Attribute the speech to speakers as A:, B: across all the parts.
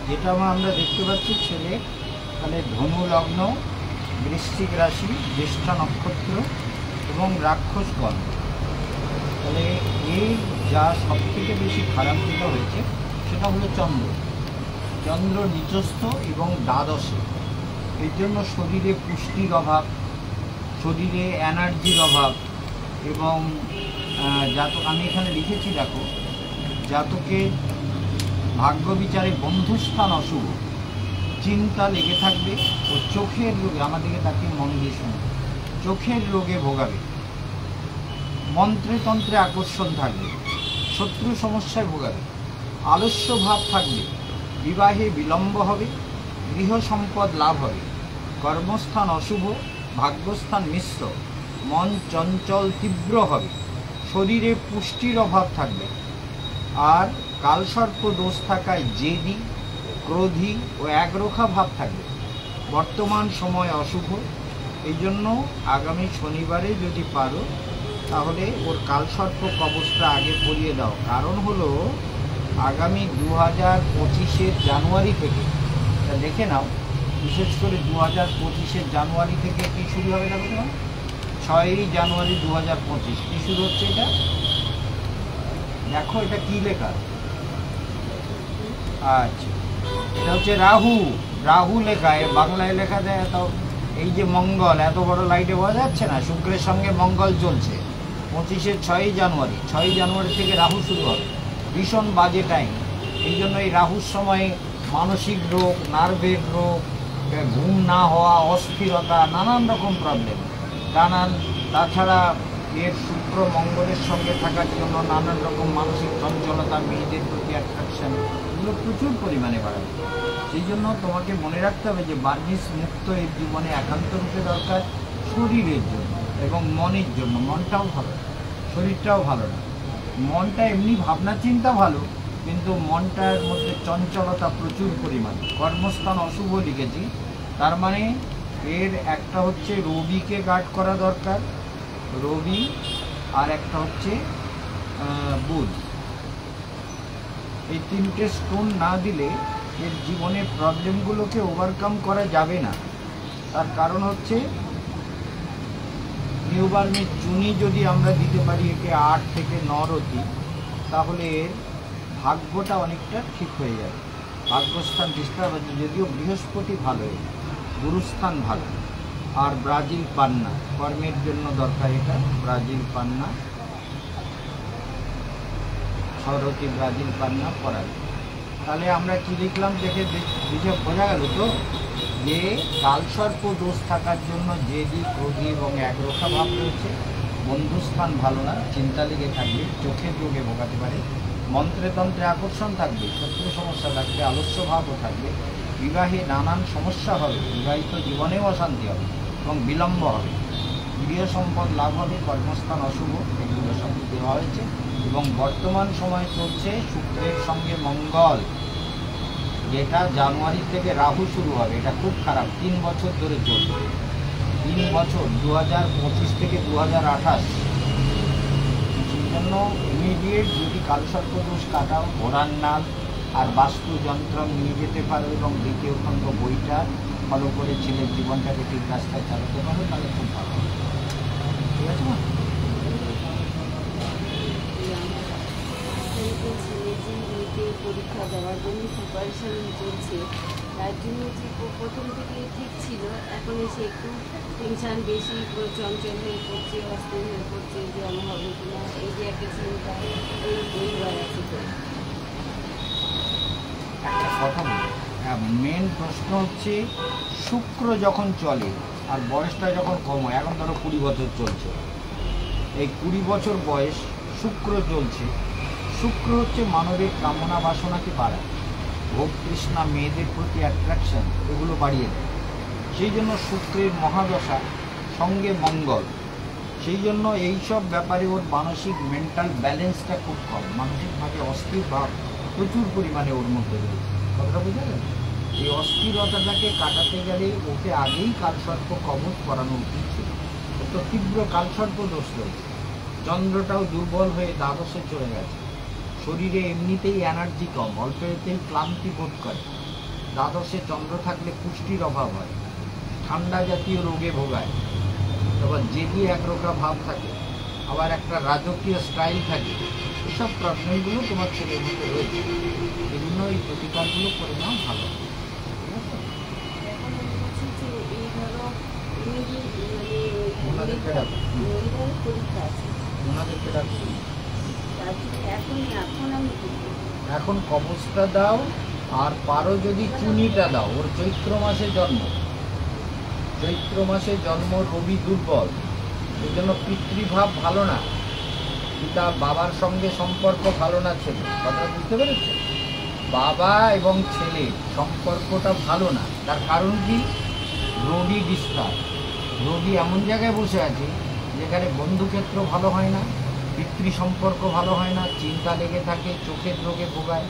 A: যেটা আমরা দেখতে পাচ্ছি ছেলে তাহলে ধনু লগ্ন, বৃশ্চিক রাশি, জ্যেষ্ঠা নক্ষত্র এবং রাক্ষসগণ। তাহলে এই যা সব থেকে বেশি খারাপ যেটা হয়েছে সেটা হলো চন্দ্র নিচস্থ এবং দ্বাদশে। এর জন্য শরীরে পুষ্টির অভাব, শরীরে এনার্জির অভাব এবং আমি এখানে লিখেছি দেখো, জাতকে ভাগ্য বিচারে বন্ধুস্থান অশুভ, চিন্তা লেগে থাকবে ও চোখের রোগে, আমাদেরকে তাকে মন দিয়ে শুনে, চোখের রোগে ভোগাবে, মন্ত্রে তন্ত্রে আকর্ষণ থাকবে, শত্রু সমস্যায় ভোগাবে, আলস্য ভাব থাকবে, বিবাহে বিলম্ব হবে, গৃহ সম্পদ লাভ হবে, কর্মস্থান অশুভ, ভাগ্যস্থান মিশ্র, মন চঞ্চল তীব্র হবে, শরীরে পুষ্টির অভাব থাকবে, আর কালসর্প দোষ থাকায় জেদি, ক্রোধী ও একরোখা ভাব থাকবে। বর্তমান সময় অশুভ, এই জন্য আগামী শনিবারে যদি পারো তাহলে ওর কালসর্প কবচটা আগে পরিয়ে দাও। কারণ হলো আগামী 2025 জানুয়ারি থেকে, তা দেখে নাও, বিশেষ করে 2025 জানুয়ারি থেকে কী শুরু হবে দেখো তোমার, 6 জানুয়ারি 2025 কী শুরু হচ্ছে এটা দেখো, এটা কী লেখা, আচ্ছা এটা হচ্ছে রাহু লেখা, বাংলায় লেখা দেয়। এত এই যে মঙ্গল, এত বড় লাইটে বোঝা যাচ্ছে না, শুক্রের সঙ্গে মঙ্গল চলছে 6 জানুয়ারি থেকে রাহু শুরু হবে, ভীষণ বাজে টাইম। এই জন্য এই রাহুর সময় মানসিক রোগ, নার্ভের রোগ, ঘুম না হওয়া, অস্থিরতা, নানান রকম প্রবলেম, তাছাড়া এর শুক্র মঙ্গলের সঙ্গে থাকার জন্য নানান রকম মানসিক চঞ্চলতা, মেয়েদের প্রতি অ্যাট্রাকশন, এগুলো প্রচুর পরিমাণে বাড়াবে। সেই জন্য তোমাকে মনে রাখতে হবে যে বার্নিশ মুক্ত এর জীবনে একান্ত রূপে দরকার, শরীরের জন্য এবং মনের জন্য। মনটাও ভালো, শরীরটাও ভালো না। মনটা এমনি ভাবনা চিন্তা ভালো, কিন্তু মনটার মধ্যে চঞ্চলতা প্রচুর পরিমাণে। কর্মস্থান অশুভ লিখেছি, তার মানে এর একটা হচ্ছে রবিকে গার্ড করা দরকার, রবি, আর একটা হচ্ছে বুধ। এই তিনটে স্টোন না দিলে এর জীবনের প্রবলেমগুলোকে ওভারকাম করা যাবে না। তার কারণ হচ্ছে নিউবার্নের চুনি যদি আমরা দিতে পারি একে 8 থেকে 9 রতি, তাহলে এর ভাগ্যটা অনেকটা ঠিক হয়ে যাবে। ভাগ্যস্থান ডিস্টার্ব আছে, যদিও বৃহস্পতি ভালো, গুরুস্থান ভালো। আর ব্রাজিল পান্না কর্মের জন্য দরকার, এটা ব্রাজিল পান্না, সরতি ব্রাজিল পান্না পড়াবে। তাহলে আমরা কি লিখলাম দেখে বোঝা গেল তো, যে কালসর্প দোষ থাকার জন্য জেদি, ক্রোধী এবং একরোখা ভাব রয়েছে, বন্ধুস্থান ভালো না, চিন্তা লেগে থাকবে, চোখের রোগে ভোগাতে পারে, মন্ত্রে তন্ত্রে আকর্ষণ থাকবে, শত্রু সমস্যা থাকবে, আলস্য ভাবও থাকবে, বিবাহে নানান সমস্যা হবে, বিবাহিত জীবনেও অশান্তি হবে এবং বিলম্ব হবে, গৃহ সম্পদ লাভ হবে, কর্মস্থান অশুভ, এগুলো সব দেওয়া হয়েছে। এবং বর্তমান সময় চলছে শুক্রের সঙ্গে মঙ্গল, যেটা জানুয়ারি থেকে রাহু শুরু হবে, এটা খুব খারাপ, 3 বছর ধরে চলবে, 3 বছর, 2025 থেকে 2028। সেই জন্য ইমিডিয়েট যদি কালসর্প দোষ কাটাও, ঘোড়ার নাল আর বাস্তু যন্ত্র নিয়ে যেতে পারো এবং দ্বিতীয় খণ্ড বইটা ফলো করে ছেলের জীবনটাকে ঠিক রাস্তায় চালাতে পারো, তাহলে খুব ভালো, ঠিক আছে না?
B: পরীক্ষা দেওয়ার জন্য প্রিপারেশন চলছে, তার জন্য প্রথম থেকে ঠিক ছিল, এখন এসে একটু টেনশান বেশি, চঞ্চল হয়ে পড়ছে, অস্থির হয়ে পড়ছে, জল হবে কিনা, এই যে একটা চিন্তা, এই পরিবার আছে। তো
A: একটা কথা বলি, মেন প্রশ্ন হচ্ছে শুক্র যখন চলে আর বয়সটা যখন কম হয়, এখন ধরো 20 বছর চলছে, এই 20 বছর বয়স শুক্র চলছে, শুক্র হচ্ছে মানবের কামনা বাসনাকে বাড়ায়, ভোগ তৃষ্ণা, মেয়েদের প্রতি অ্যাট্রাকশন, এগুলো বাড়িয়ে দেয়। সেই জন্য শুক্রের মহাদশা সঙ্গে মঙ্গল, সেই জন্য এইসব ব্যাপারে ওর মানসিক মেন্টাল ব্যালেন্সটা খুব কম, মানসিকভাবে অস্থির ভাব প্রচুর পরিমাণে ওর মধ্যে রয়েছে। কথাটা বুঝা গেল? এই অস্থিরতাটাকে কাটাতে গেলে ওকে আগেই কালসর্প কবচ করানো উচিত ছিল। ওর তো তীব্র কালসর্প দোষ রয়েছে, চন্দ্রটাও দুর্বল হয়ে দ্বাদশে চলে গেছে, শরীরে এমনিতেই এনার্জি কম, অল্প এতেই ক্লান্তি বোধ করে, দ্বাদশে চন্দ্র থাকলে পুষ্টির অভাব হয়, ঠান্ডা জাতীয় রোগে ভোগায়, আবার জেদি একরোখা ভাব থাকে, আবার একটা রাজকীয় স্টাইল থাকে। এসব প্রবলেমগুলো তোমার ছেলের মধ্যে রয়েছে, এজন্য এই প্রতিকারগুলো করে নেওয়া ভালো।
B: এখন আমি বলছি যে এই ধরো
A: ওনাদেরকে রাখো।
B: মেয়েদের পরীক্ষা আছে,
A: ওনাদেরকে রাখছি।
B: তার জন্য এখন আমি কি করবো?
A: এখন কবচটা দাও, আর পারো যদি চুনিটা দাও। ওর চৈত্র মাসে জন্ম, চৈত্র মাসে জন্ম, রবি দুর্বল, এই জন্য পিতৃভাব ভালো না, পিতা বাবার সঙ্গে সম্পর্ক ভালো না। ছেলে কথা বুঝতে পেরেছে? বাবা এবং ছেলে সম্পর্কটা ভালো না। তার কারণ কি? রবি ডিস্টার্ব। রবি এমন জায়গায় বসে আছে যেখানে বন্ধুক্ষেত্র ভালো হয় না, পিতৃ সম্পর্ক ভালো হয় না, চিন্তা লেগে থাকে, চোখের রোগে ভোগায়।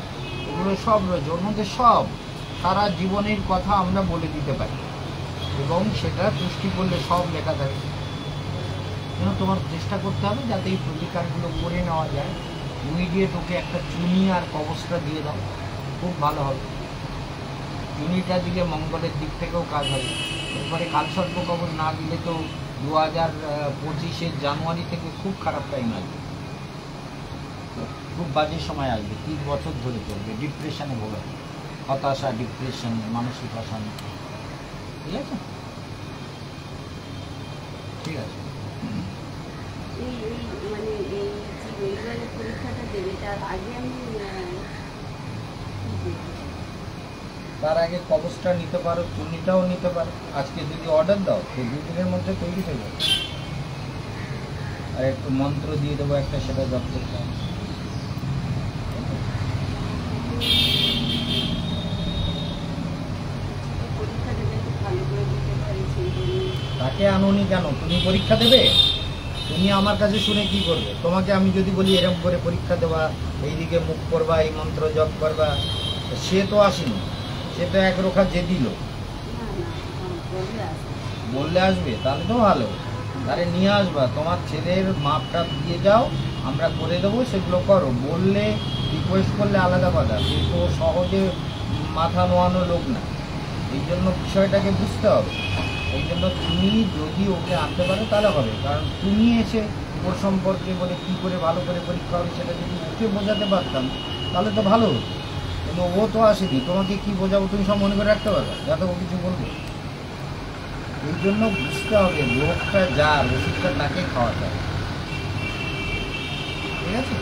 A: এগুলো সব রয়েছে ওর মধ্যে। সব সারা জীবনের কথা আমরা বলে দিতে পারি এবং সেটা পুষ্টি করলে সব লেখা থাকে। তোমার চেষ্টা করতে হবে যাতে এই প্রতিকারগুলো করে নেওয়া যায়। ইমিডিয়েট ওকে একটা চুনি আর কবচটা দিয়ে দাও, খুব ভালো হবে। চুনিটা দিলে মঙ্গলের দিক থেকেও কাজ হবে। এরপরে কালসর্প কবচ না দিলে তো 2025 জানুয়ারি থেকে খুব খারাপ টাইম আসবে, খুব বাজে সময় আসবে। 30 বছর ধরে চলবে, ডিপ্রেশনে ভোগাবে, হতাশা, ডিপ্রেশন, মানসিক অশান্তি। ঠিক আছে, ঠিক আছে।
B: মানে এই যে রবিবারের পরীক্ষাটা দেবে তার আগে আমি
A: তার আগে কবচটা নিতে পারো, চুনিটাও নিতে পারো। আজকে যদি অর্ডার দাও তো 2 দিনের মধ্যে তৈরি হয়ে যাবে। আর একটু মন্ত্র দিয়ে দেবো একটা, সেটা জপ করতে হবে।
B: পরীক্ষা দেবে খুব ভালো করে দিতে পারি সেই জন্য।
A: তাকে আনোনি কেন? তুমি পরীক্ষা দেবে? তুমি আমার কাছে শুনে কি করবে? তোমাকে আমি যদি বলি এরকম করে পরীক্ষা দেওয়া, এইদিকে মুখ করবা, এই মন্ত্র জপ করবা, সে তো আসেনি, সে তো একরোখা যে দিল। বললে আসবে তাহলে তো ভালো, তাহলে নিয়ে আসবা। তোমার ছেলের মাপটা দিয়ে যাও, আমরা করে দেবো, সেগুলো করো। বললে রিকোয়েস্ট করলে আলাদা কথা, কিন্তু সহজে মাথা নোয়ানো লোক না। এই জন্য বিষয়টাকে বুঝতে হবে। এই জন্য তুমি যদি ওকে আনতে পারো তাহলে হবে, কারণ তুমি এসে ওর সম্পর্কে বলে কী করে ভালো করে পরীক্ষা হবে সেটা যদি ওকে বোঝাতে পারতাম তাহলে তো ভালো হতো। কিন্তু ও তো আসেনি, তোমাকে কি বোঝাবো তুমি সব মনে করে রাখতে পারবে যাতে ও কিছু বলবে। এই জন্য বুঝতে হবে লোকটা যার ওষুধটা তাকে খাওয়াতে হবে। ঠিক আছে?